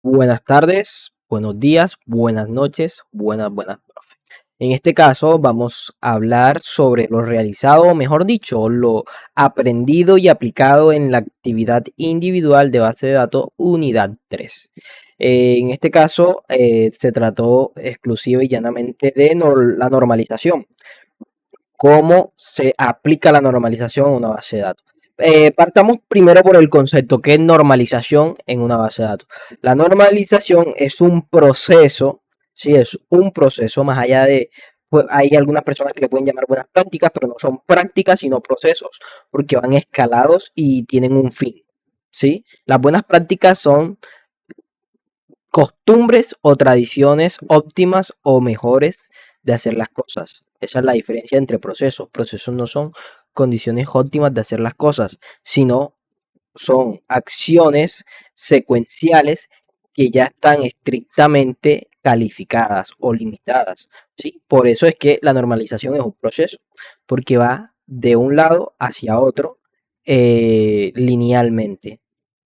Buenas tardes, buenos días, buenas noches, buenas, profe. En este caso vamos a hablar sobre lo realizado, o mejor dicho, lo aprendido y aplicado en la actividad individual de base de datos unidad 3. En este caso se trató exclusiva y llanamente de la normalización. ¿Cómo se aplica la normalización en una base de datos? Partamos primero por el concepto que es normalización en una base de datos. La normalización es un proceso, sí, es un proceso más allá de, pues, hay algunas personas que le pueden llamar buenas prácticas, pero no son prácticas, sino procesos, porque van escalados y tienen un fin, ¿sí? Las buenas prácticas son costumbres o tradiciones óptimas o mejores de hacer las cosas. Esa es la diferencia entre procesos. Procesos no son condiciones óptimas de hacer las cosas, sino son acciones secuenciales que ya están estrictamente calificadas o limitadas, ¿sí? Por eso es que la normalización es un proceso, porque va de un lado hacia otro linealmente,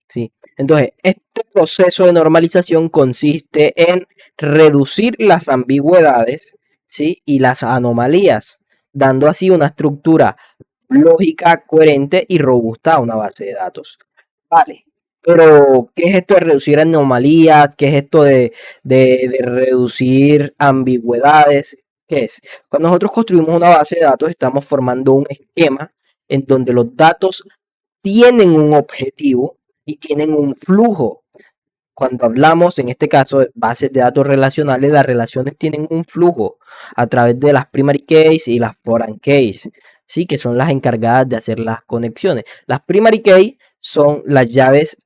¿sí? Entonces, este proceso de normalización consiste en reducir las ambigüedades, ¿sí? Y las anomalías, dando así una estructura lógica, coherente y robusta a una base de datos. Vale, pero ¿qué es esto de reducir anomalías? ¿Qué es esto de reducir ambigüedades? ¿Qué es? Cuando nosotros construimos una base de datos, estamos formando un esquema en donde los datos tienen un objetivo y tienen un flujo. Cuando hablamos, en este caso, de bases de datos relacionales, las relaciones tienen un flujo a través de las primary keys y las foreign keys, ¿sí? Que son las encargadas de hacer las conexiones. Las primary keys son las llaves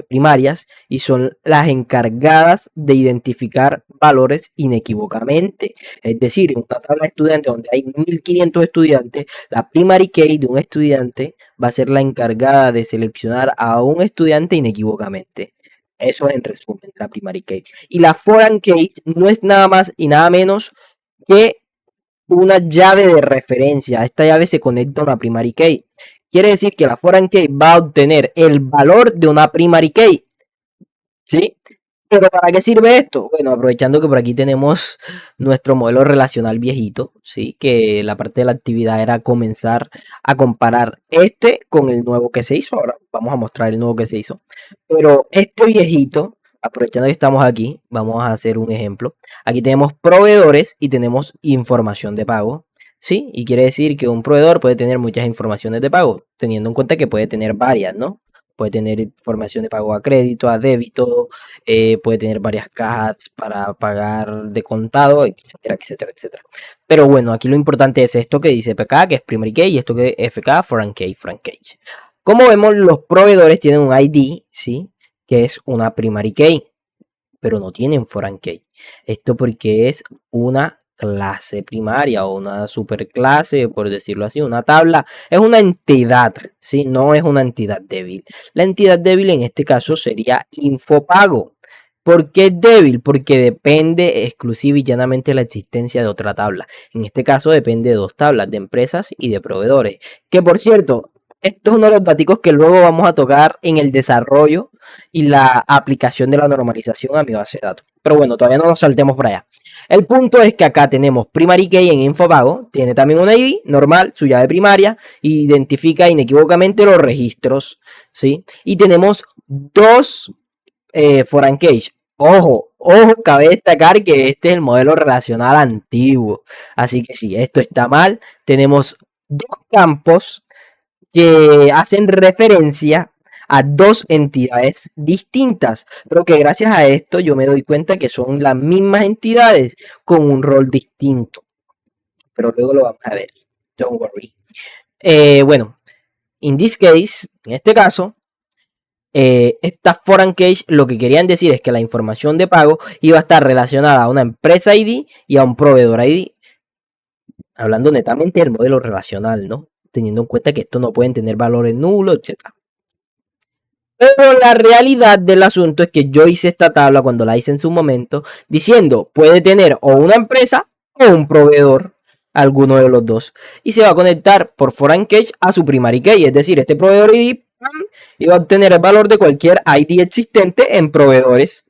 primarias y son las encargadas de identificar valores inequívocamente. Es decir, en una tabla de estudiantes donde hay 1500 estudiantes, la primary key de un estudiante va a ser la encargada de seleccionar a un estudiante inequívocamente. Eso es en resumen la primary key. Y la foreign key no es nada más y nada menos que una llave de referencia. Esta llave se conecta a una primary key. Quiere decir que la foreign key va a obtener el valor de una primary key, ¿sí? Pero ¿para qué sirve esto? Bueno, aprovechando que por aquí tenemos nuestro modelo relacional viejito, ¿sí? Que la parte de la actividad era comenzar a comparar este con el nuevo que se hizo. Ahora vamos a mostrar el nuevo que se hizo. Pero este viejito, aprovechando que estamos aquí, vamos a hacer un ejemplo. Aquí tenemos proveedores y tenemos información de pago, ¿sí? Y quiere decir que un proveedor puede tener muchas informaciones de pago, teniendo en cuenta que puede tener varias, ¿no? Puede tener información de pago a crédito, a débito, puede tener varias cajas para pagar de contado, etcétera, etcétera, etcétera. Pero bueno, aquí lo importante es esto que dice PK, que es primary key, y esto que es FK, foreign key, foreign key. Como vemos, los proveedores tienen un ID, ¿sí? Que es una primary key, pero no tienen foreign key. Esto porque es una clase primaria o una superclase, por decirlo así, una tabla, es una entidad, ¿sí? No es una entidad débil. La entidad débil en este caso sería Infopago. ¿Por qué es débil? Porque depende exclusiva y llanamente de la existencia de otra tabla. En este caso depende de dos tablas, de empresas y de proveedores. Que por cierto, esto es uno de los datos que luego vamos a tocar en el desarrollo y la aplicación de la normalización a mi base de datos. Pero bueno, todavía no nos saltemos por allá. El punto es que acá tenemos primary key en Infopago, tiene también un ID normal, su llave primaria, identifica inequívocamente los registros, ¿sí? Y tenemos dos foreign keys. Ojo, cabe destacar que este es el modelo relacional antiguo. Así que si esto está mal, tenemos dos campos que hacen referencia a dos entidades distintas, pero que gracias a esto yo me doy cuenta que son las mismas entidades con un rol distinto. Pero luego lo vamos a ver. Don't worry. Bueno, in this case, en este caso, estas foreign keys lo que querían decir es que la información de pago iba a estar relacionada a una empresa ID y a un proveedor ID. Hablando netamente del modelo relacional, ¿no? Teniendo en cuenta que estos no pueden tener valores nulos, etc. Pero la realidad del asunto es que yo hice esta tabla cuando la hice en su momento, diciendo puede tener o una empresa o un proveedor, alguno de los dos, y se va a conectar por foreign key a su primary key, es decir, este proveedor ID y va a obtener el valor de cualquier ID existente en proveedores.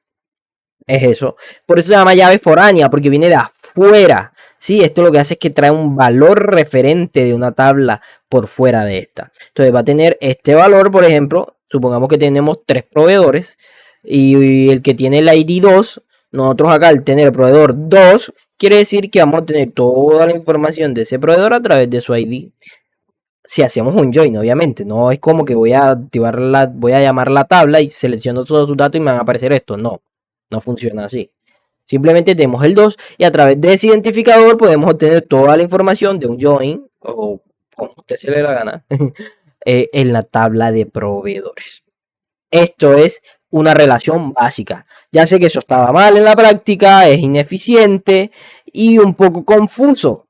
Es eso. Por eso se llama llave foránea, porque viene de afuera. Sí, esto lo que hace es que trae un valor referente de una tabla por fuera de esta. Entonces va a tener este valor, por ejemplo, supongamos que tenemos tres proveedores y el que tiene el ID 2, nosotros acá al tener el proveedor 2, quiere decir que vamos a tener toda la información de ese proveedor a través de su ID. Si hacemos un join, obviamente, no es como que voy a activar voy a llamar la tabla y selecciono todos sus datos y me van a aparecer esto. No, no funciona así. Simplemente tenemos el 2 y a través de ese identificador podemos obtener toda la información de un join o como usted se le da la gana en la tabla de proveedores. Esto es una relación básica. Ya sé que eso estaba mal en la práctica, es ineficiente y un poco confuso.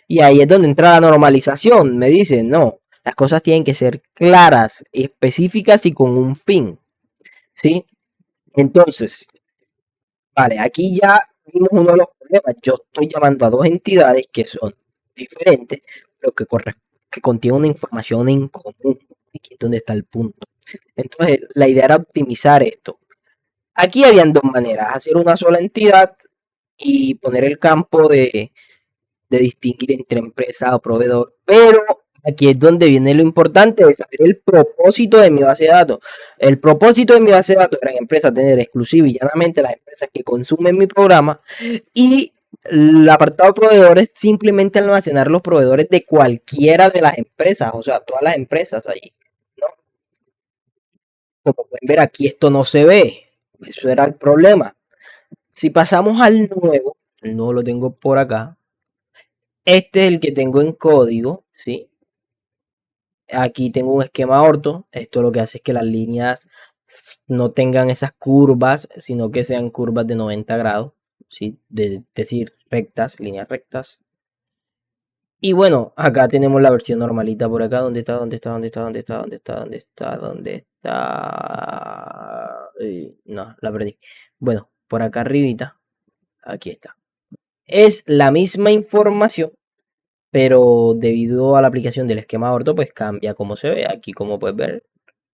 Y ahí es donde entra la normalización. Me dicen, no, las cosas tienen que ser claras, específicas y con un fin. ¿Sí? Entonces, vale, aquí ya vimos uno de los problemas. Yo estoy llamando a dos entidades que son diferentes, pero que contienen una información en común. Aquí es donde está el punto. Entonces, la idea era optimizar esto. Aquí habían dos maneras, hacer una sola entidad y poner el campo de distinguir entre empresa o proveedor. Pero aquí es donde viene lo importante de saber el propósito de mi base de datos. El propósito de mi base de datos era en empresas tener exclusiva y llanamente las empresas que consumen mi programa y el apartado de proveedores simplemente almacenar los proveedores de cualquiera de las empresas, o sea, todas las empresas ahí, ¿no? Como pueden ver aquí esto no se ve, eso era el problema. Si pasamos al nuevo, el nuevo lo tengo por acá, este es el que tengo en código, ¿sí? Aquí tengo un esquema orto. Esto lo que hace es que las líneas no tengan esas curvas, sino que sean curvas de 90 grados, ¿sí? Decir, rectas, líneas rectas. Y bueno, acá tenemos la versión normalita por acá. ¿Dónde está? ¿Dónde está? ¿Dónde está? ¿Dónde está? ¿Dónde está? ¿Dónde está? ¿Dónde está? No, la perdí. Bueno, por acá arribita. Aquí está. Es la misma información, pero debido a la aplicación del esquema orto, pues cambia como se ve. Aquí, como puedes ver,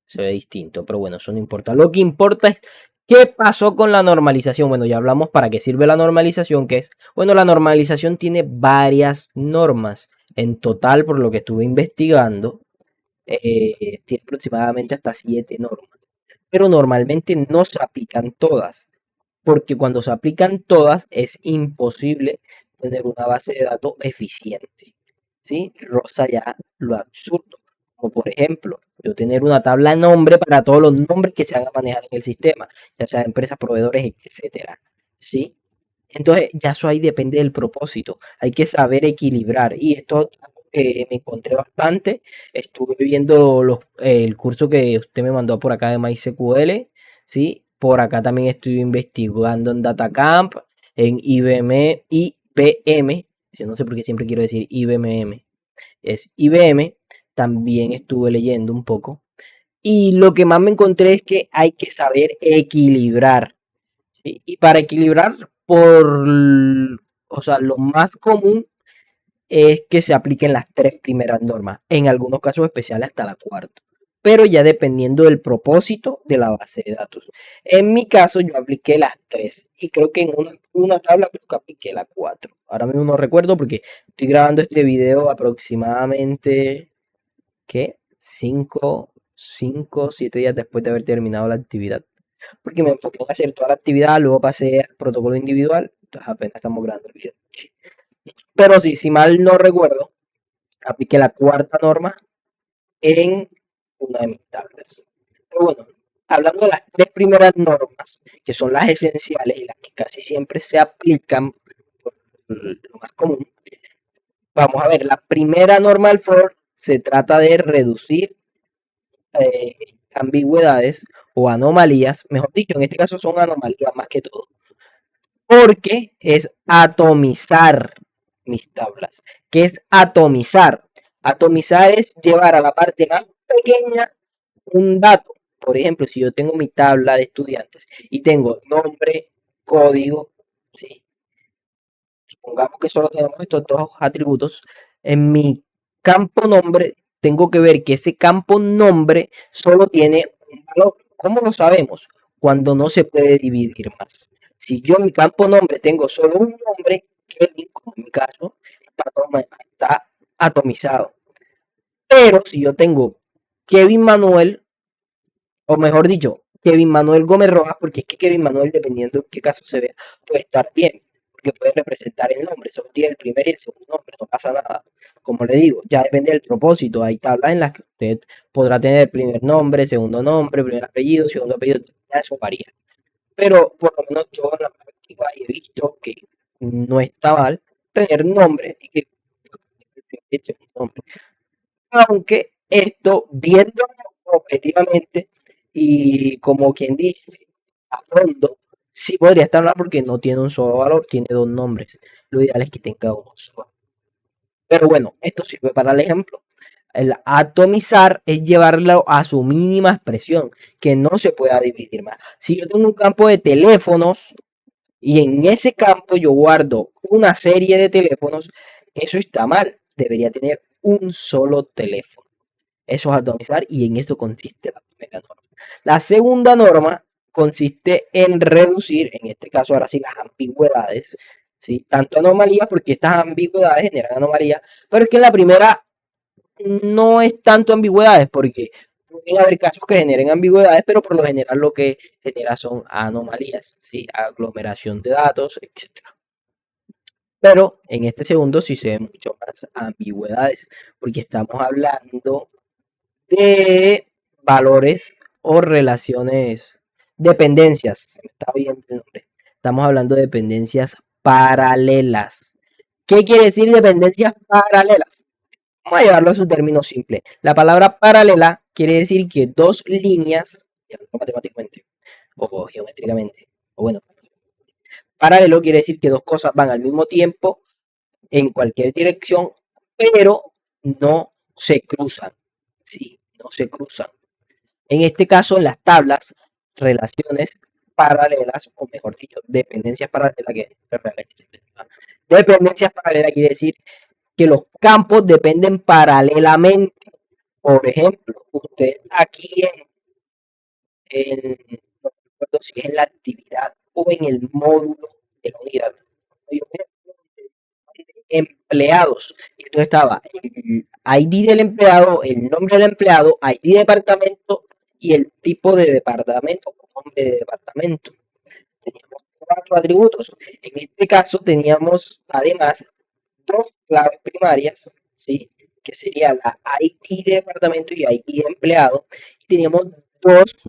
se ve distinto, pero bueno, eso no importa. Lo que importa es qué pasó con la normalización. Bueno, ya hablamos para qué sirve la normalización, que es, bueno, la normalización tiene varias normas. En total, por lo que estuve investigando, tiene aproximadamente hasta 7 normas. Pero normalmente no se aplican todas, porque cuando se aplican todas es imposible tener una base de datos eficiente. ¿Sí? Rosa ya lo absurdo. Como por ejemplo, yo tener una tabla de nombre para todos los nombres que se van a manejar en el sistema, ya sea empresas, proveedores, etcétera. ¿Sí? Entonces, ya eso ahí depende del propósito. Hay que saber equilibrar. Y esto es algo que me encontré bastante. Estuve viendo el curso que usted me mandó por acá de MySQL. ¿Sí? Por acá también estoy investigando en DataCamp, en IBM. Yo no sé por qué siempre quiero decir IBM. Es IBM. También estuve leyendo un poco. Y lo que más me encontré es que hay que saber equilibrar. ¿Sí? Y para equilibrar, o sea, lo más común es que se apliquen las tres primeras normas, en algunos casos especiales hasta la cuarta, pero ya dependiendo del propósito de la base de datos. En mi caso yo apliqué las tres y creo que en una tabla creo que apliqué la cuatro. Ahora mismo no recuerdo porque estoy grabando este video aproximadamente, ¿qué? 7 días después de haber terminado la actividad porque me enfoqué en hacer toda la actividad, luego pasé al protocolo individual, entonces apenas estamos grabando el video. Pero sí, si mal no recuerdo, apliqué la cuarta norma en una de mis tablas. Pero bueno, hablando de las tres primeras normas, que son las esenciales y las que casi siempre se aplican, por lo más común, vamos a ver, la primera norma del for se trata de reducir ambigüedades o anomalías, mejor dicho, en este caso son anomalías más que todo, porque es atomizar mis tablas. ¿Qué es atomizar? Atomizar es llevar a la parte más pequeña un dato. Por ejemplo, si yo tengo mi tabla de estudiantes y tengo nombre, código, ¿sí? Supongamos que solo tenemos estos dos atributos. En mi campo nombre, tengo que ver que ese campo nombre solo tiene un valor. ¿Cómo lo sabemos? Cuando no se puede dividir más. Si yo en mi campo nombre tengo solo un nombre, Kevin, como en mi caso, está atomizado. Pero si yo tengo Kevin Manuel, o mejor dicho, Kevin Manuel Gómez Rojas, porque es que Kevin Manuel, dependiendo de qué caso se vea, puede estar bien, porque puede representar el nombre, solo tiene el primer y el segundo nombre, no pasa nada. Como le digo, ya depende del propósito. Hay tablas en las que usted podrá tener primer nombre, primer apellido, segundo apellido, ya eso varía. Pero por lo menos yo en la práctica he visto que no está mal tener nombre y que el primer y el segundo nombre. Aunque esto, viendo objetivamente y como quien dice, a fondo, sí podría estar mal porque no tiene un solo valor, tiene dos nombres. Lo ideal es que tenga uno solo. Pero bueno, esto sirve para el ejemplo. El atomizar es llevarlo a su mínima expresión, que no se pueda dividir más. Si yo tengo un campo de teléfonos y en ese campo yo guardo una serie de teléfonos, eso está mal. Debería tener un solo teléfono. Eso es atomizar y en eso consiste la primera norma. La segunda norma consiste en reducir, en este caso ahora sí, las ambigüedades, ¿sí? Tanto anomalías, porque estas ambigüedades generan anomalías, pero es que en la primera no es tanto ambigüedades, porque pueden haber casos que generen ambigüedades, pero por lo general lo que genera son anomalías, ¿sí? Aglomeración de datos, etc. Pero en este segundo sí se ven mucho más ambigüedades, porque estamos hablando de valores o relaciones, dependencias. Está bien el nombre. Estamos hablando de dependencias paralelas. ¿Qué quiere decir dependencias paralelas? Vamos a llevarlo a su término simple. La palabra paralela quiere decir que dos líneas, matemáticamente o geométricamente, o bueno, paralelo quiere decir que dos cosas van al mismo tiempo en cualquier dirección, pero no se cruzan. Sí, no se cruzan. En este caso, en las tablas, relaciones paralelas, o mejor dicho, dependencias paralelas, dependencias paralelas quiere decir que los campos dependen paralelamente. Por ejemplo, usted aquí no recuerdo si es en la actividad o en el módulo de la unidad, empleados. Y entonces estaba el ID del empleado, el nombre del empleado, ID de departamento y el tipo de departamento, nombre de departamento. Teníamos cuatro atributos. En este caso teníamos además dos claves primarias, ¿sí? Que sería la ID de departamento y ID de empleado. Y teníamos dos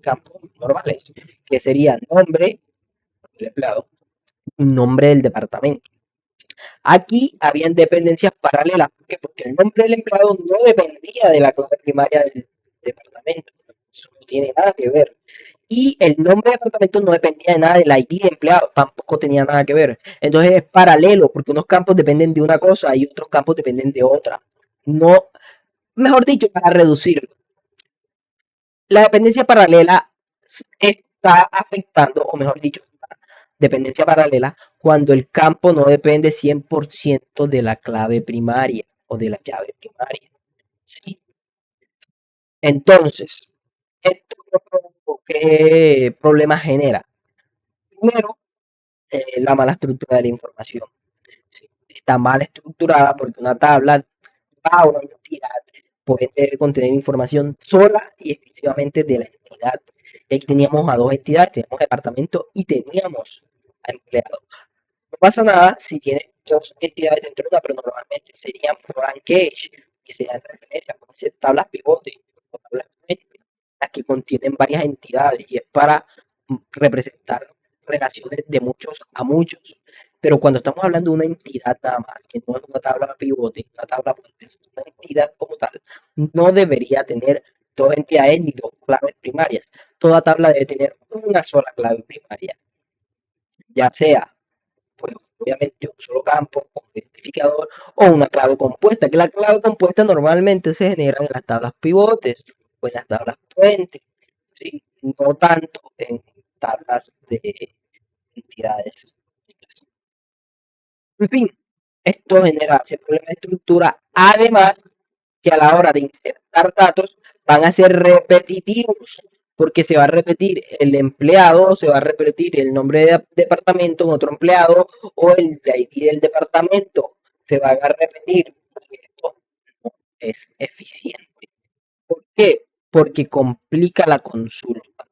campos normales, que sería nombre del empleado y nombre del departamento. Aquí habían dependencias paralelas. ¿Por qué? Porque el nombre del empleado no dependía de la clave primaria del departamento. Eso no tiene nada que ver. Y el nombre del departamento no dependía de nada del ID de empleado, tampoco tenía nada que ver. Entonces es paralelo, porque unos campos dependen de una cosa y otros campos dependen de otra. No, mejor dicho, para reducirlo. La dependencia paralela está afectando, o mejor dicho, dependencia paralela cuando el campo no depende 100% de la clave primaria o de la llave primaria. ¿Sí? Entonces, ¿esto qué problemas genera? Primero, la mala estructura de la información. ¿Sí? Está mal estructurada porque una tabla va a una entidad, puede contener información sola y exclusivamente de la entidad. Y aquí teníamos a dos entidades, teníamos departamento y teníamos a empleado. No pasa nada si tienes dos entidades dentro de una, pero normalmente serían foreign cache, que serían referencias, pueden ser tablas pivote o tablas puente, las que contienen varias entidades y es para representar relaciones de muchos a muchos. Pero cuando estamos hablando de una entidad nada más, que no es una tabla pivote, una tabla puente, es una entidad como tal, no debería tener dos entidades ni dos claves primarias. Toda tabla debe tener una sola clave primaria, ya sea pues obviamente un solo campo, un identificador o una clave compuesta, que la clave compuesta normalmente se genera en las tablas pivotes o en las tablas puentes, ¿sí? No tanto en tablas de entidades. En fin, esto genera ese problema de estructura, además que a la hora de insertar datos van a ser repetitivos, porque se va a repetir el empleado, se va a repetir el nombre de departamento en otro empleado o el ID del departamento. Se va a repetir. Esto no es eficiente. ¿Por qué? Porque complica la consulta.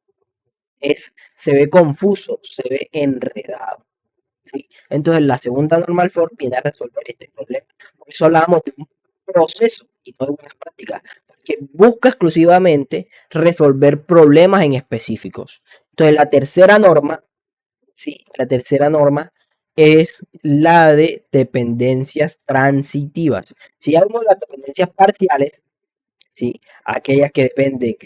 Se ve confuso, se ve enredado. ¿Sí? Entonces la segunda normal form viene a resolver este problema. Por eso hablamos de un proceso y no de buenas prácticas, porque busca exclusivamente resolver problemas en específicos. Entonces la tercera norma, sí, la tercera norma es la de dependencias transitivas. Si hablamos de las dependencias parciales, ¿sí? Aquellas que dependen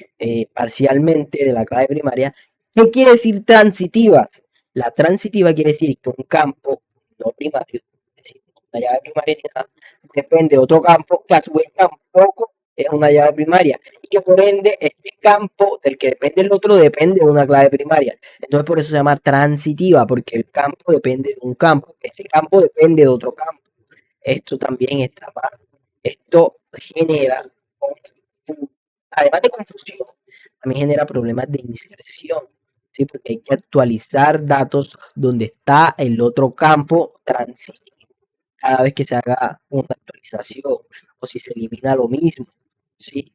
parcialmente de la clave primaria. ¿Qué quiere decir transitivas? La transitiva quiere decir que un campo no primario, es decir, una llave primaria ni nada, depende de otro campo que a su vez tampoco es una llave primaria y que por ende este campo del que depende el otro depende de una clave primaria. Entonces por eso se llama transitiva, porque el campo depende de un campo, ese campo depende de otro campo. Esto también está mal. Esto genera, además de confusión, también genera problemas de inserción, ¿sí? Porque hay que actualizar datos donde está el otro campo transitivo cada vez que se haga una actualización o si se elimina lo mismo, ¿sí?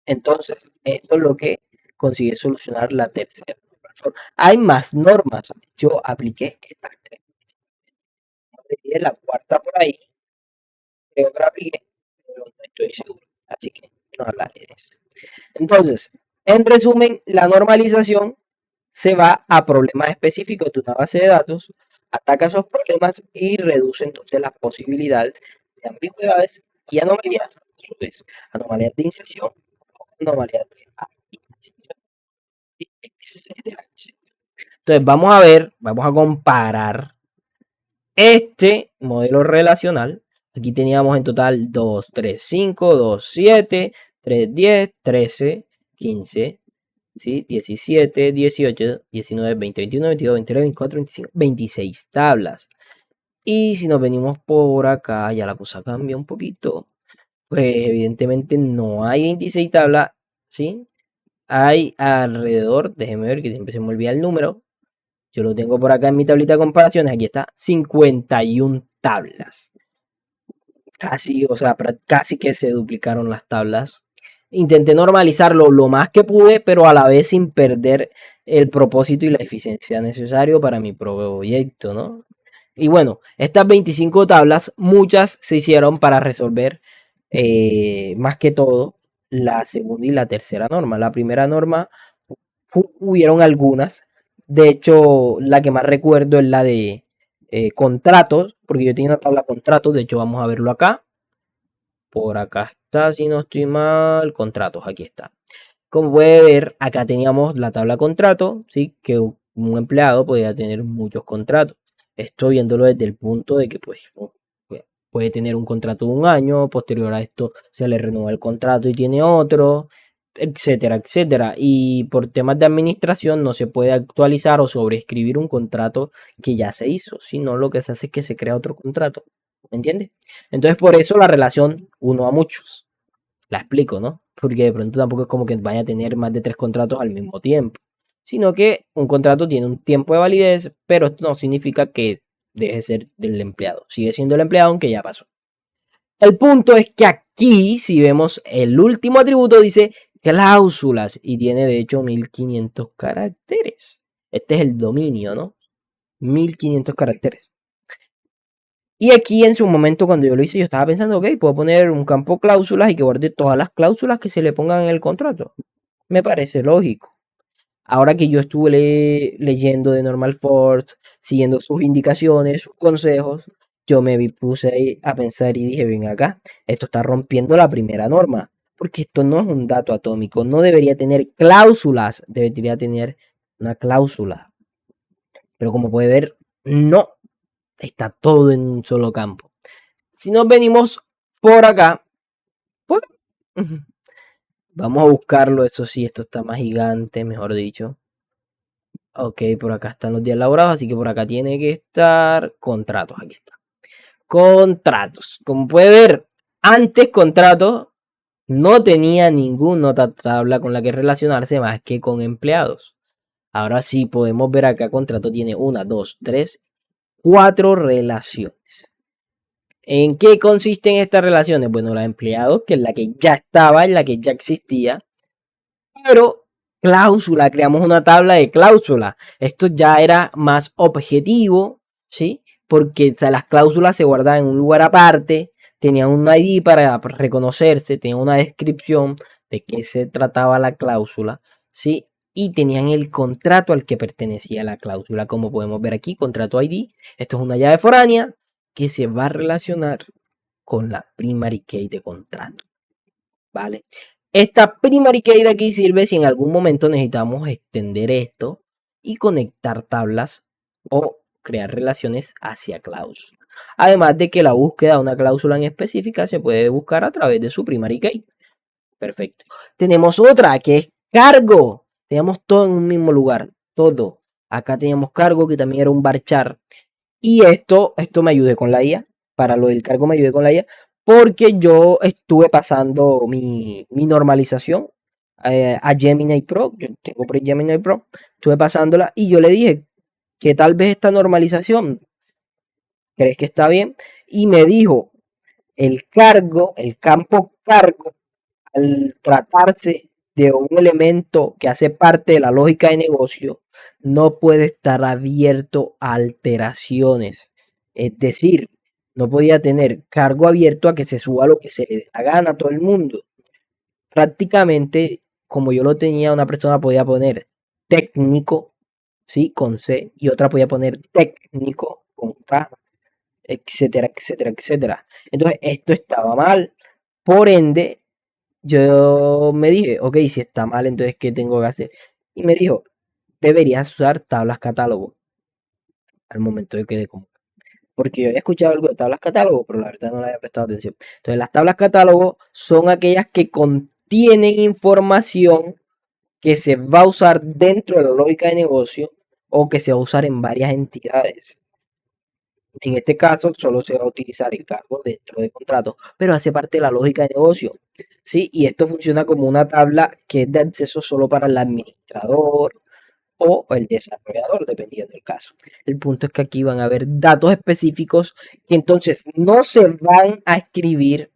Entonces, esto es lo que consigue solucionar la tercera norma. Hay más normas. Yo apliqué estas tres. La cuarta por ahí, creo que la apliqué, pero no estoy seguro. Así que no hablaré de eso. Entonces, en resumen, la normalización se va a problemas específicos de una base de datos, ataca esos problemas y reduce entonces las posibilidades de ambigüedades y anomalías, a su vez, anomalías de inserción, anomalías de inserción, etcétera, etcétera. Entonces, vamos a ver, vamos a comparar este modelo relacional. Aquí teníamos en total 2, 3, 5, 2, 7, 3, 10, 13, 15, ¿sí? 17, 18, 19, 20, 21, 22, 23, 24, 25, 26 tablas. Y si nos venimos por acá, ya la cosa cambia un poquito. Pues evidentemente no hay 26 tablas, ¿sí? Hay alrededor, déjenme ver que siempre se me olvida el número. Yo lo tengo por acá en mi tablita de comparaciones. Aquí está, 51 tablas. Casi, o sea, casi que se duplicaron las tablas. Intenté normalizarlo lo más que pude, pero a la vez sin perder el propósito y la eficiencia necesario para mi proyecto, ¿no? Y bueno, estas 25 tablas, muchas se hicieron para resolver más que todo la segunda y la tercera norma. La primera norma hubieron algunas. De hecho, la que más recuerdo es la de contratos, porque yo tenía una tabla contratos. De hecho, vamos a verlo acá. Por acá está, si no estoy mal, contratos, aquí está. Como puede ver, acá teníamos la tabla contrato, ¿sí? Que un empleado podía tener muchos contratos. Esto viéndolo desde el punto de que pues puede tener un contrato de un año, posterior a esto se le renueva el contrato y tiene otro, etcétera, etcétera. Y por temas de administración no se puede actualizar o sobreescribir un contrato que ya se hizo, sino lo que se hace es que se crea otro contrato. ¿Me entiendes? Entonces por eso la relación uno a muchos. La explico, ¿no? Porque de pronto tampoco es como que vaya a tener más de 3 contratos al mismo tiempo, sino que un contrato tiene un tiempo de validez, pero esto no significa que deje de ser del empleado. Sigue siendo el empleado aunque ya pasó. El punto es que aquí, si vemos el último atributo, dice cláusulas y tiene de hecho 1500 caracteres. Este es el dominio, ¿no? 1500 caracteres. Y aquí en su momento cuando yo lo hice yo estaba pensando, ok, puedo poner un campo cláusulas y que guarde todas las cláusulas que se le pongan en el contrato. Me parece lógico. Ahora que yo estuve leyendo de Normal Force, siguiendo sus indicaciones, sus consejos, yo me puse a pensar y dije, ven acá, esto está rompiendo la primera norma, porque esto no es un dato atómico, no debería tener cláusulas, debería tener una cláusula. Pero como puede ver, no, está todo en un solo campo. Si nos venimos por acá, pues, vamos a buscarlo. Eso sí, esto está más gigante, mejor dicho. Ok, por acá están los días laborados, así que por acá tiene que estar contratos. Aquí está. Contratos. Como puede ver, antes contratos no tenía ninguna otra tabla con la que relacionarse más que con empleados. Ahora sí podemos ver acá contrato tiene 1, 2, 3, 4 relaciones. ¿En qué consisten estas relaciones? Bueno, la de empleados, que es la que ya estaba, en la que ya existía, pero cláusula, creamos una tabla de cláusula. Esto ya era más objetivo, ¿sí? Porque, o sea, las cláusulas se guardaban en un lugar aparte, tenían un ID para reconocerse, tenían una descripción de qué se trataba la cláusula, ¿sí? Y tenían el contrato al que pertenecía la cláusula, como podemos ver aquí, contrato ID. Esto es una llave foránea que se va a relacionar con la primary key de contrato, ¿vale? Esta primary key de aquí sirve si en algún momento necesitamos extender esto y conectar tablas o crear relaciones hacia cláusula. Además de que la búsqueda de una cláusula en específica se puede buscar a través de su primary key. Perfecto. Tenemos otra que es cargo. Tenemos todo en un mismo lugar. Todo. Acá teníamos cargo que también era un varchar. Y esto me ayudé con la IA. Para lo del cargo me ayudé con la IA. Porque yo estuve pasando mi normalización a Gemini Pro. Yo tengo Gemini Pro. Estuve pasándola y yo le dije que tal vez esta normalización, ¿crees que está bien? Y me dijo, el cargo, el campo cargo, al tratarse de un elemento que hace parte de la lógica de negocio, no puede estar abierto a alteraciones. Es decir, no podía tener cargo abierto a que se suba lo que se le dé la gana a todo el mundo. Prácticamente, como yo lo tenía, una persona podía poner técnico, ¿sí? Con C, y otra podía poner técnico con K, etcétera, etcétera, etcétera. Entonces, esto estaba mal. Por ende, yo me dije, ok, si está mal, entonces, ¿qué tengo que hacer? Y me dijo, deberías usar tablas catálogo. Al momento yo quedé como, porque yo había escuchado algo de tablas catálogo, pero la verdad no le había prestado atención. Entonces, las tablas catálogo son aquellas que contienen información que se va a usar dentro de la lógica de negocio o que se va a usar en varias entidades. En este caso, solo se va a utilizar el cargo dentro del contrato, pero hace parte de la lógica de negocio. ¿Sí? Y esto funciona como una tabla que es de acceso solo para el administrador o el desarrollador, dependiendo del caso. El punto es que aquí van a haber datos específicos que entonces no se van a escribir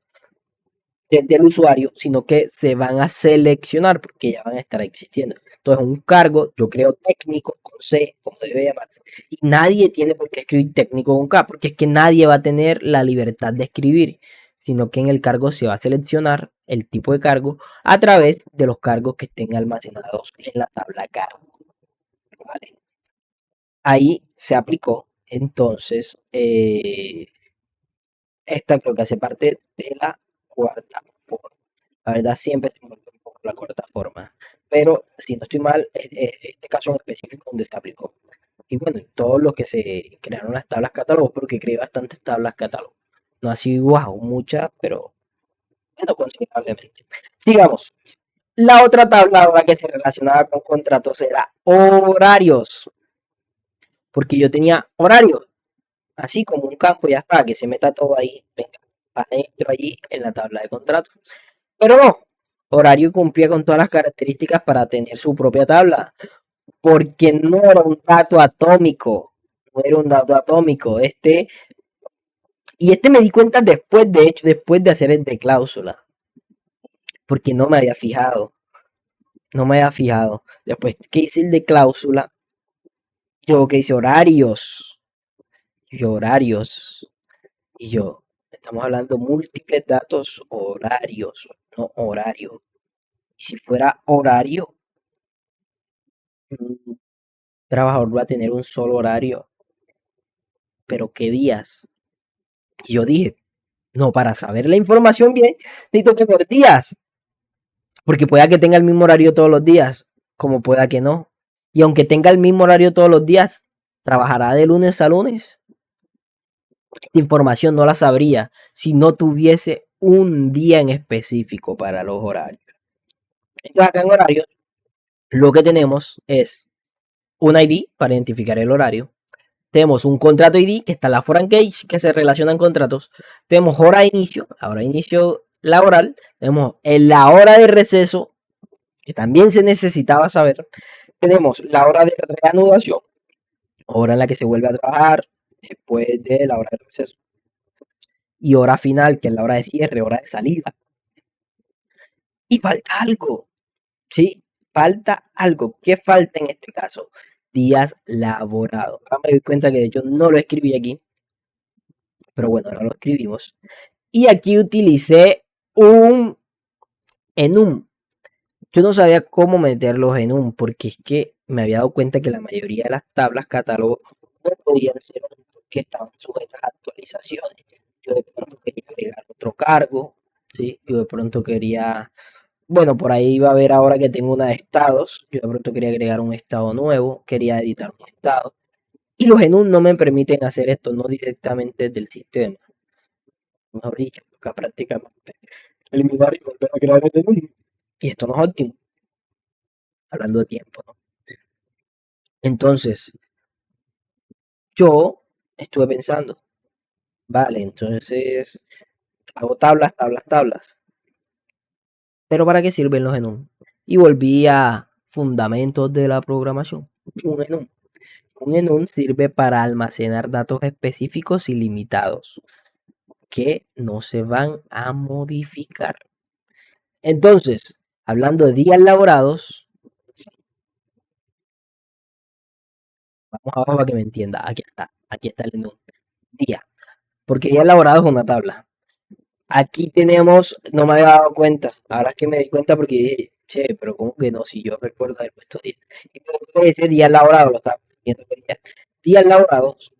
desde el usuario, sino que se van a seleccionar porque ya van a estar existiendo. Entonces, un cargo, yo creo técnico con C, como debe llamarse, y nadie tiene por qué escribir técnico con K, porque es que nadie va a tener la libertad de escribir, sino que en el cargo se va a seleccionar el tipo de cargo a través de los cargos que estén almacenados en la tabla cargo. ¿Vale? Ahí se aplicó entonces esta creo que hace parte de la cuarta forma. La verdad siempre se me olvidó un poco la cuarta forma. Pero si no estoy mal, este caso en específico donde se aplicó. Y bueno, todos los que se crearon las tablas catálogo, porque creé bastantes tablas catálogo. No así, wow, muchas, pero bueno, considerablemente. Sigamos. La otra tabla ahora que se relacionaba con contratos era horarios. Porque yo tenía horarios, así como un campo, ya está, que se meta todo ahí, venga, adentro allí en la tabla de contratos. Pero no, horario cumplía con todas las características para tener su propia tabla, porque no era un dato atómico, no era un dato atómico, y este me di cuenta después, de hecho, después de hacer el de cláusula, porque no me había fijado, después que hice el de cláusula, yo que hice horarios, y yo, estamos hablando múltiples datos horarios, no horario. Y si fuera horario, un trabajador va a tener un solo horario, pero ¿qué días? Y yo dije, no, para saber la información bien, necesito tener días, porque pueda que tenga el mismo horario todos los días, como pueda que no. Y aunque tenga el mismo horario todos los días, trabajará de lunes a lunes. Esta información no la sabría si no tuviese un día en específico para los horarios. Entonces acá en horarios lo que tenemos es un ID para identificar el horario. Tenemos un contrato ID que está en la foreign cage que se relaciona en contratos. Tenemos hora de inicio. La hora de inicio laboral, tenemos la hora de receso, que también se necesitaba saber, tenemos la hora de reanudación, hora en la que se vuelve a trabajar después de la hora de receso, y hora final, que es la hora de cierre, hora de salida. Y falta algo, ¿sí? Falta algo. ¿Qué falta en este caso? Días laborados. Ahora me doy cuenta que de hecho no lo escribí aquí, pero bueno, ahora lo escribimos. Y aquí utilicé un enum. Yo no sabía cómo meterlos en un, porque es que me había dado cuenta que la mayoría de las tablas catálogos no podían ser porque estaban sujetas a actualizaciones. Yo de pronto quería agregar otro cargo, ¿sí? Yo de pronto quería, bueno, por ahí iba a ver ahora que tengo una de estados, yo de pronto quería agregar un estado nuevo, quería editar un estado. Y los enum no me permiten hacer esto, no directamente del sistema. Mejor dicho, acá prácticamente eliminar y volver a crear el enum. Y esto no es óptimo, hablando de tiempo, ¿no? Entonces, yo estuve pensando, vale, entonces hago tablas, tablas, tablas. Pero ¿para qué sirven los enum? Y volví a fundamentos de la programación. Un enum. Un enum sirve para almacenar datos específicos y limitados que no se van a modificar. Entonces, hablando de días laborados, vamos abajo para que me entienda. Aquí está el enum. Día. Porque días laborados es una tabla. Aquí tenemos, no me había dado cuenta, ahora es que me di cuenta porque dije, che, pero ¿cómo que no? Si yo recuerdo haber puesto día. Y me dice días laborados, lo estaba viendo que días laborados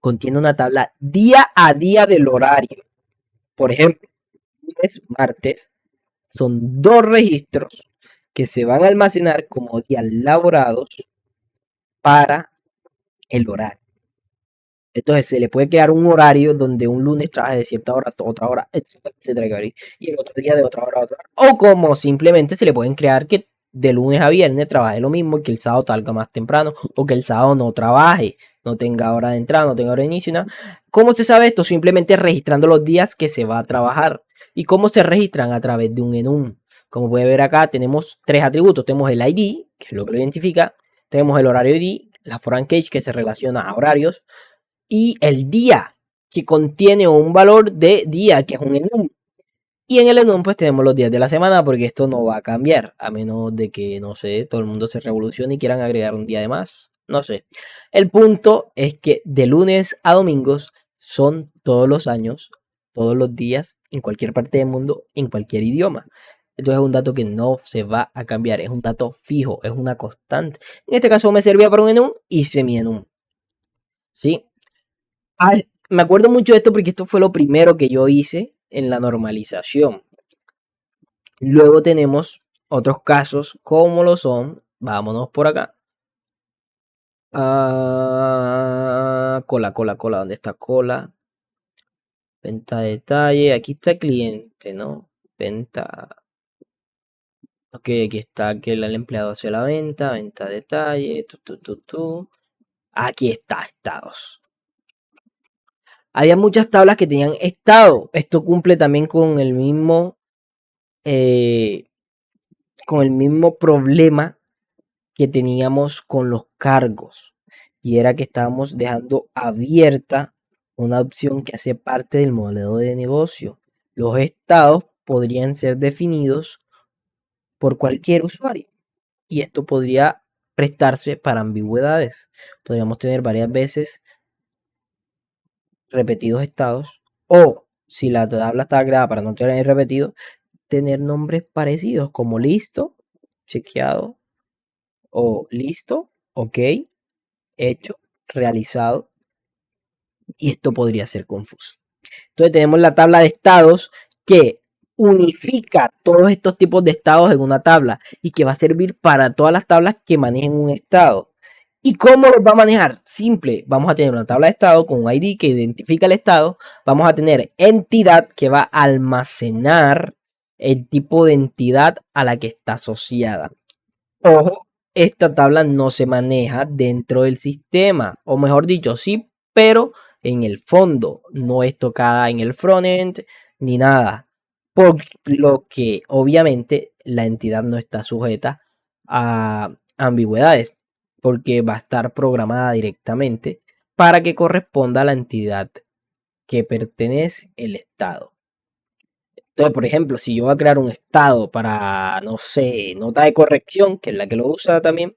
contiene una tabla día a día del horario. Por ejemplo, lunes, martes, son dos registros que se van a almacenar como días laborados para el horario. Entonces se le puede crear un horario donde un lunes trabaje de cierta hora a otra hora, etcétera, etcétera, y el otro día de otra hora a otra hora. O como simplemente se le pueden crear que de lunes a viernes trabaje lo mismo y que el sábado salga más temprano, o que el sábado no trabaje, no tenga hora de entrada, no tenga hora de inicio, nada. ¿Cómo se sabe esto? Simplemente registrando los días que se va a trabajar. ¿Y cómo se registran? A través de un enum. Como puede ver acá, tenemos tres atributos. Tenemos el ID, que es lo que lo identifica. Tenemos el horario ID, la foreign cage, que se relaciona a horarios, y el día, que contiene un valor de día, que es un enum. Y en el enum pues tenemos los días de la semana, porque esto no va a cambiar, a menos de que, no sé, todo el mundo se revolucione y quieran agregar un día de más. No sé. El punto es que de lunes a domingos son todos los años, todos los días, en cualquier parte del mundo, en cualquier idioma. Entonces es un dato que no se va a cambiar, es un dato fijo, es una constante. En este caso me servía para un enum, hice mi enum. ¿Sí? Me acuerdo mucho de esto porque esto fue lo primero que yo hice en la normalización. Luego tenemos otros casos como lo son, vámonos por acá. Cola, ¿dónde está cola? Venta de detalle, aquí está cliente, ¿no? Venta. Ok, aquí está que el empleado hace la venta, venta de detalle, Aquí está, estados. Había muchas tablas que tenían estado. Esto cumple también con el mismo problema que teníamos con los cargos, y era que estábamos dejando abierta una opción que hace parte del modelo de negocio. Los estados podrían ser definidos por cualquier usuario y esto podría prestarse para ambigüedades. Podríamos tener varias veces repetidos estados, o si la tabla está creada para no tener repetido, tener nombres parecidos como listo, chequeado, o listo, ok, hecho, realizado, y esto podría ser confuso. Entonces tenemos la tabla de estados que unifica todos estos tipos de estados en una tabla y que va a servir para todas las tablas que manejen un estado. ¿Y cómo los va a manejar? Simple, vamos a tener una tabla de estado con un ID que identifica el estado, vamos a tener entidad que va a almacenar el tipo de entidad a la que está asociada. Ojo, esta tabla no se maneja dentro del sistema, o mejor dicho, sí, pero en el fondo, no es tocada en el frontend ni nada. por lo que obviamente la entidad no está sujeta a ambigüedades, porque va a estar programada directamente para que corresponda a la entidad que pertenece el estado. Entonces, por ejemplo, si yo voy a crear un estado para, no sé, nota de corrección, que es la que lo usa también,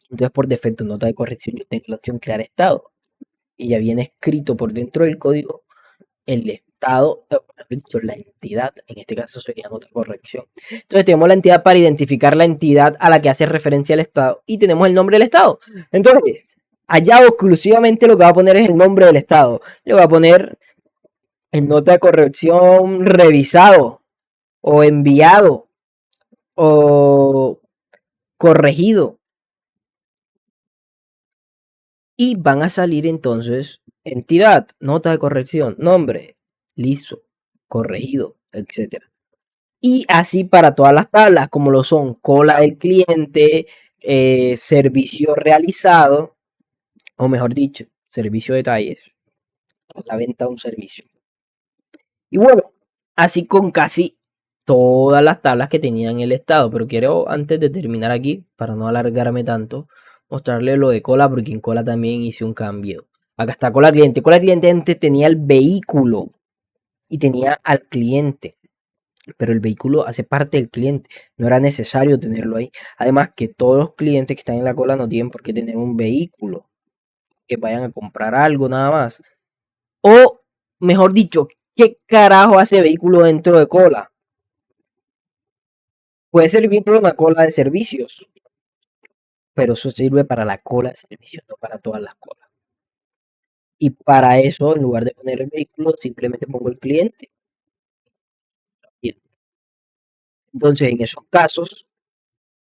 entonces por defecto nota de corrección yo tengo la opción crear estado y ya viene escrito por dentro del código el estado, la entidad, en este caso sería nota de corrección. Entonces tenemos la entidad para identificar la entidad a la que hace referencia el estado y tenemos el nombre del estado. Entonces, allá exclusivamente lo que va a poner es el nombre del estado. Le voy a poner en nota de corrección revisado o enviado o corregido. Y van a salir entonces entidad, nota de corrección, nombre, listo, corregido, etcétera. Y así para todas las tablas, como lo son cola del cliente, servicio realizado, o mejor dicho, servicio de detalles, la venta de un servicio. Y bueno, así con casi todas las tablas que tenían el estado. Pero quiero, antes de terminar aquí, para no alargarme tanto, mostrarle lo de cola, porque en cola también hice un cambio. Acá está cola cliente. Cola cliente antes tenía el vehículo y tenía al cliente, pero el vehículo hace parte del cliente. No era necesario tenerlo ahí. Además que todos los clientes que están en la cola no tienen por qué tener un vehículo, que vayan a comprar algo nada más. O, mejor dicho, ¿qué carajo hace vehículo dentro de cola? Puede servir para una cola de servicios, pero eso sirve para la cola de servicios, no para todas las colas. Y para eso, en lugar de poner el vehículo, simplemente pongo el cliente. Bien. Entonces, en esos casos,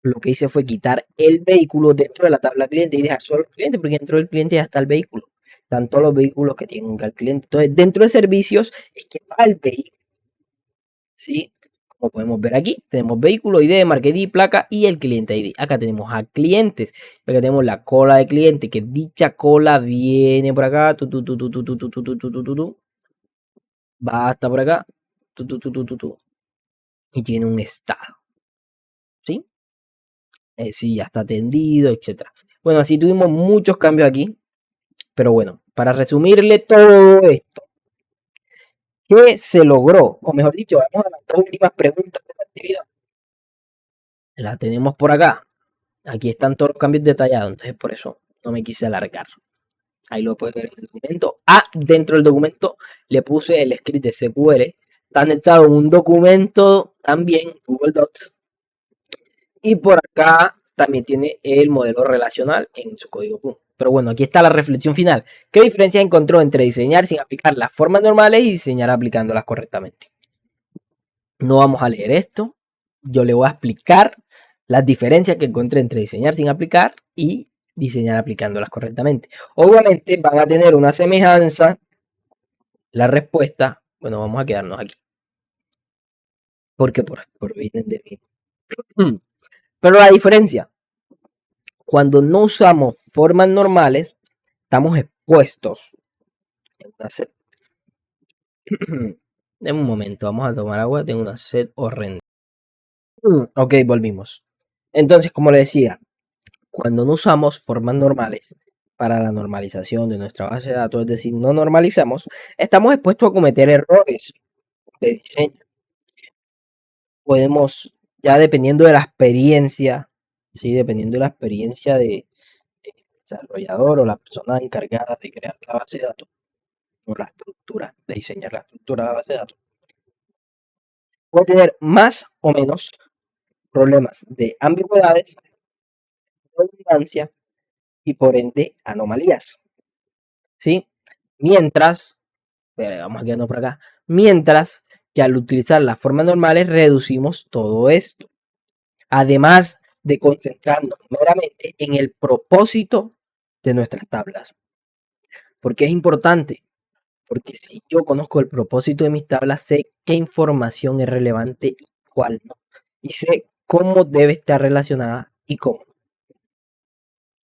lo que hice fue quitar el vehículo dentro de la tabla cliente y dejar solo el cliente, porque dentro del cliente ya está el vehículo. Están todos los vehículos que tienen al cliente. Entonces, dentro de servicios es que va el vehículo. ¿Sí? Como podemos ver aquí, tenemos vehículo, ID, marca ID, placa y el cliente ID. Acá tenemos a clientes, acá tenemos la cola de cliente, que dicha cola viene por acá, va hasta por acá, y tiene un estado, ¿sí? Sí, ya está atendido, etcétera. Bueno, así tuvimos muchos cambios aquí, pero bueno, para resumirle todo esto, ¿qué se logró? O mejor dicho, vamos a las dos últimas preguntas de la actividad. La tenemos por acá. Aquí están todos los cambios detallados, entonces por eso no me quise alargar. Ahí lo puedes ver en el documento. Dentro del documento le puse el script de SQL. Está anexado en un documento también, Google Docs. Y por acá también tiene el modelo relacional en su código PUM. Pero bueno, aquí está la reflexión final. ¿Qué diferencia encontró entre diseñar sin aplicar las formas normales y diseñar aplicándolas correctamente? No vamos a leer esto. Yo le voy a explicar las diferencias que encontré entre diseñar sin aplicar y diseñar aplicándolas correctamente. Obviamente van a tener una semejanza. La respuesta, bueno, vamos a quedarnos aquí. Porque por vienen de mí. Pero la diferencia, cuando no usamos formas normales, estamos expuestos. En un momento, vamos a tomar agua, tengo una sed horrenda. Ok, volvimos. Entonces, como le decía, cuando no usamos formas normales para la normalización de nuestra base de datos, es decir, no normalizamos, estamos expuestos a cometer errores de diseño. Podemos, ya dependiendo de la experiencia, ¿sí? Dependiendo de la experiencia de desarrollador o la persona encargada de crear la base de datos o la estructura, de diseñar la estructura de la base de datos, puede tener más o menos problemas de ambigüedades, redundancia y por ende anomalías. ¿Sí? Mientras, vamos a quedarnos por acá, mientras que al utilizar las formas normales reducimos todo esto. Además de concentrarnos meramente en el propósito de nuestras tablas. ¿Por qué es importante? Porque si yo conozco el propósito de mis tablas, sé qué información es relevante y cuál no. Y sé cómo debe estar relacionada y cómo.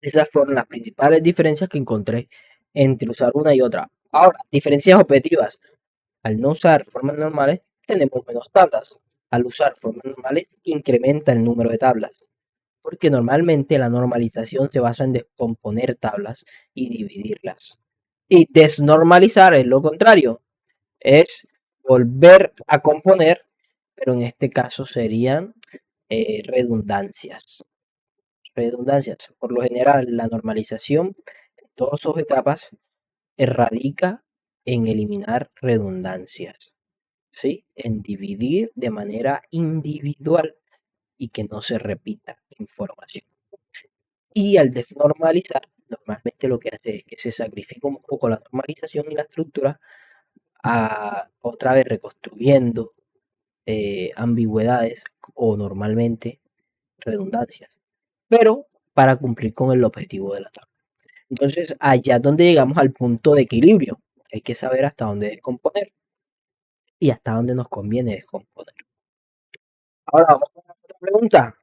Esas fueron las principales diferencias que encontré entre usar una y otra. Ahora, diferencias objetivas. Al no usar formas normales, tenemos menos tablas. Al usar formas normales, incrementa el número de tablas, porque normalmente la normalización se basa en descomponer tablas y dividirlas. Y desnormalizar es lo contrario, es volver a componer, pero en este caso serían redundancias. Redundancias. Por lo general, la normalización en todas sus etapas radica en eliminar redundancias, ¿sí? En dividir de manera individual y que no se repita información. Y al desnormalizar, normalmente lo que hace es que se sacrifica un poco la normalización y la estructura, otra vez reconstruyendo ambigüedades o normalmente redundancias, pero para cumplir con el objetivo de la tabla. Entonces, allá es donde llegamos al punto de equilibrio. Hay que saber hasta dónde descomponer y hasta dónde nos conviene descomponer. Ahora vamos a otra pregunta,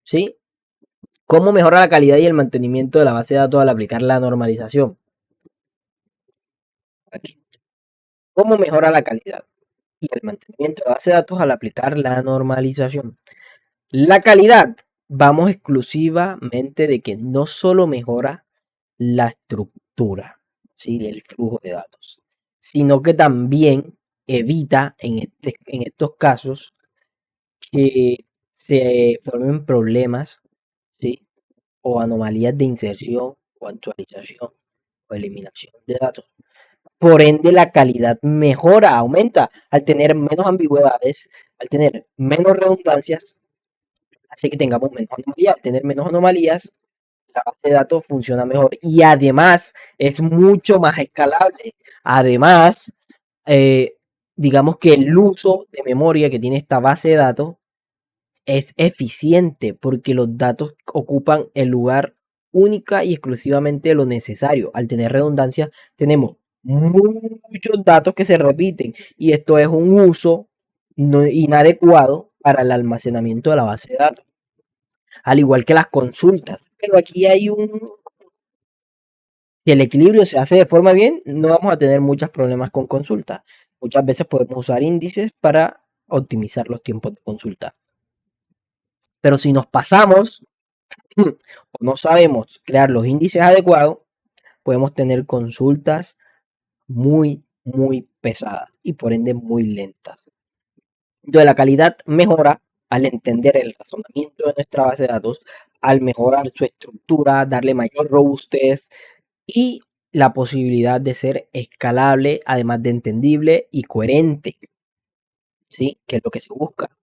¿sí? ¿Cómo mejora la calidad y el mantenimiento de la base de datos al aplicar la normalización? Aquí. ¿Cómo mejora la calidad y el mantenimiento de la base de datos al aplicar la normalización? La calidad, vamos exclusivamente de que no solo mejora la estructura, ¿sí? El flujo de datos, sino que también evita en estos casos que se formen problemas, ¿sí? O anomalías de inserción o actualización o eliminación de datos. Por ende, la calidad mejora, aumenta al tener menos ambigüedades, al tener menos redundancias, hace que tengamos menos anomalías. Al tener menos anomalías, la base de datos funciona mejor y además es mucho más escalable. Además, eh, digamos que el uso de memoria que tiene esta base de datos es eficiente porque los datos ocupan el lugar única y exclusivamente lo necesario. Al tener redundancia, tenemos muchos datos que se repiten y esto es un uso inadecuado para el almacenamiento de la base de datos, al igual que las consultas. Pero aquí hay si el equilibrio se hace de forma bien, no vamos a tener muchos problemas con consultas. Muchas veces podemos usar índices para optimizar los tiempos de consulta. Pero si nos pasamos o no sabemos crear los índices adecuados, podemos tener consultas muy pesadas y por ende muy lentas. Entonces la calidad mejora al entender el razonamiento de nuestra base de datos, al mejorar su estructura, darle mayor robustez y la posibilidad de ser escalable, además de entendible y coherente, ¿sí? Que es lo que se busca.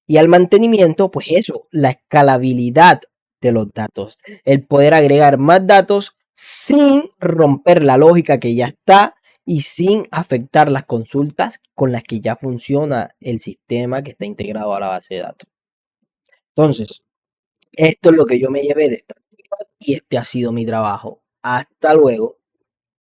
Y al mantenimiento, pues eso, la escalabilidad de los datos, el poder agregar más datos sin romper la lógica que ya está y sin afectar las consultas con las que ya funciona el sistema que está integrado a la base de datos. Entonces, esto es lo que yo me llevé de esta actividad y este ha sido mi trabajo. Hasta luego.